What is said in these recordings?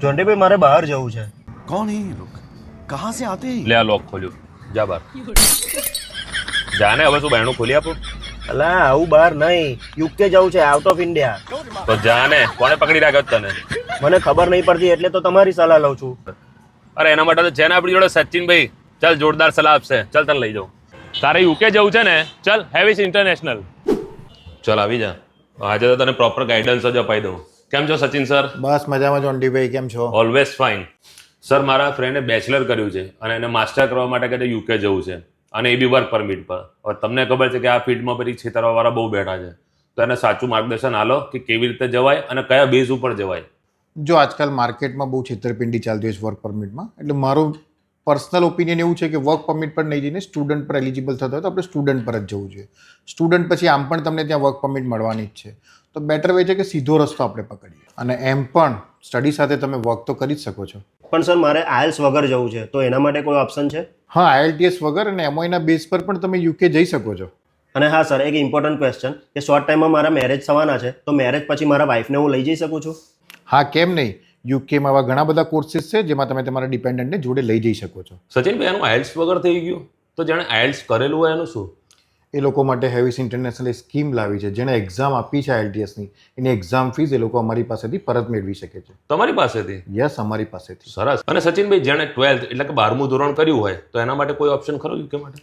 જોન્ટી ભાઈ મારે બહાર જવું છે. कौन है ये लोग कहाँ से आते हैं લે આ લોક ખોલ્યું, જા બહાર જાને. હવે શું બહેણું ખોલી આપું? અલા આવું બહાર નહીં, યુકે જવું છે, આઉટ ઓફ ઇન્ડિયા. તો જાને. કોને પકડી રાખ્યો તને? મને ખબર નહીં પડતી એટલે તો તમારી સલાહ લઉં છું. અરે એના માટે તો છે ને આપણી જોડે સચિનભાઈ. ચાલ જોરદાર સલાહ આપશે. ચાલ તને લઈ જાઉં. તારે યુકે જવું છે ને? ચાલ હેવિસ ઇન્ટરનેશનલ. ચાલ આવી જા. આજે તો તને પ્રોપર ગાઈડન્સ જ અપાઈ દઉં. કેમ છો સચિન સર? બસ મજામાં જોન્ટીભાઈ, કેમ છો? Always fine. સર મારા ફ્રેન્ડે બેચલર કર્યું છે અને એને માસ્ટર કરવા માટે કહે યુકે જવું છે, અને એ બી વર્ક પરમિટ પર. હવે તમને ખબર છે કે આ ફિલ્ડમાં પછી છેતરવાવાળા બહુ બેઠા છે, તો એને સાચું માર્ગદર્શન આલો કે કેવી રીતે જવાય અને કયા બેઝ ઉપર જવાય. જો આજકાલ માર્કેટમાં બહુ છેતરપિંડી ચાલતી હોય છે વર્ક પરમિટમાં, એટલે મારું પર્સનલ ઓપિનિયન એવું છે કે વર્ક પરમિટ પર નહીં જઈને સ્ટુડન્ટ પર એલિજિબલ થતો હોય તો આપણે સ્ટુડન્ટ પર જ જવું જોઈએ. સ્ટુડન્ટ પછી આમ પણ તમને ત્યાં વર્ક પરમિટ મળવાની જ છે, તો બેટર વે છે કે સીધો રસ્તો આપણે પકડીએ. અને એમ પણ સ્ટડી સાથે તમે વર્ક તો કરી જ શકો છો. પણ સર મારે આયલ્સ વગર જવું છે, તો એના માટે કોઈ ઓપ્શન છે? હા, IELTS વગર અને MOEના બેઝ પર પણ તમે યુકે જઈ શકો છો. અને હા સર, એક ઇમ્પોર્ટન્ટ ક્વેશ્ચન કે શોર્ટ ટાઈમમાં મારા મેરેજ થવાના છે, તો મેરેજ પછી મારા વાઈફને હું લઈ જઈ શકું છું? હા, કેમ નહીં. યુકેમાં આવા ઘણા બધા કોર્સીસ છે જેમાં તમે તમારા ડિપેન્ડન્ટને જોડે લઈ જઈ શકો છો. સચિનભાઈ એનું આયલ્સ વગર થઈ ગયું, તો જેણે આયલ્સ કરેલું હોય એનું શું? એ લોકો માટે હેવિસ ઇન્ટરનેશનલ સ્કીમ લાવી છે. જેણે એક્ઝામ આપી છે IELTSની, એની એક્ઝામ ફીસ એ લોકો અમારી પાસેથી પરત મેળવી શકે છે. તમારી પાસેથી? યસ, અમારી પાસેથી. સરસ. અને સચિનભાઈ જેણે 12th એટલે કે 12મું ધોરણ કર્યું હોય તો એના માટે કોઈ ઓપ્શન ખરો યુકે માટે?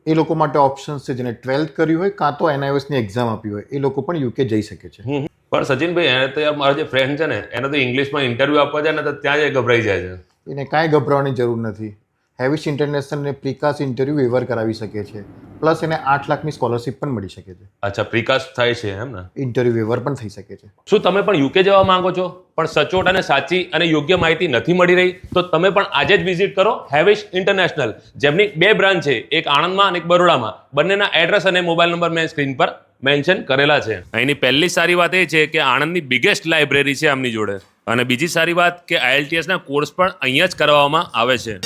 એ લોકો માટે ઓપ્શન્સ છે. જેને 12th કર્યું હોય કાં તો NIOSની એક્ઝામ આપી હોય એ લોકો પણ યુકે જઈ શકે છે. પણ સચિનભાઈ એને તો યાર મારો જે ફ્રેન્ડ છે ને એને તો ઇંગ્લિશમાં ઇન્ટરવ્યૂ આપવા જાય ને તો ત્યાં જ ગભરાઈ જાય છે. એને કાંઈ ગભરાવાની જરૂર નથી. હેવિસ ઇન્ટરનેશનલને પ્રિકાસ ઇન્ટરવ્યૂ વેવર કરાવી શકે છે, પ્લસ એને 8 લાખની સ્કોલરશિપ પણ મળી શકે છે. અચ્છા, પ્રિકાસ્ટ થાય છે એમ ને? ઇન્ટરવ્યૂ વેવર પણ થઈ શકે છે. શું તમે પણ યુકે જવા માંગો છો પણ સચોટ અને સાચી અને યોગ્ય માહિતી નથી મળી રહી? તો તમે પણ આજે જ વિઝિટ કરો હેવિસ ઇન્ટરનેશનલ, જેમની 2 બ્રાન્ચ છે, એક આણંદમાં અને એક બરોડામાં. બંનેના એડ્રેસ અને મોબાઈલ નંબર મેં સ્ક્રીન પર મેન્શન કરેલા છે. અહીંની પહેલી સારી વાત એ છે કે આણંદની બિગેસ્ટ લાઇબ્રેરી છે આમની જોડે, અને બીજી સારી વાત કે IELTSના કોર્સ પણ અહીંયા જ કરવામાં આવે છે.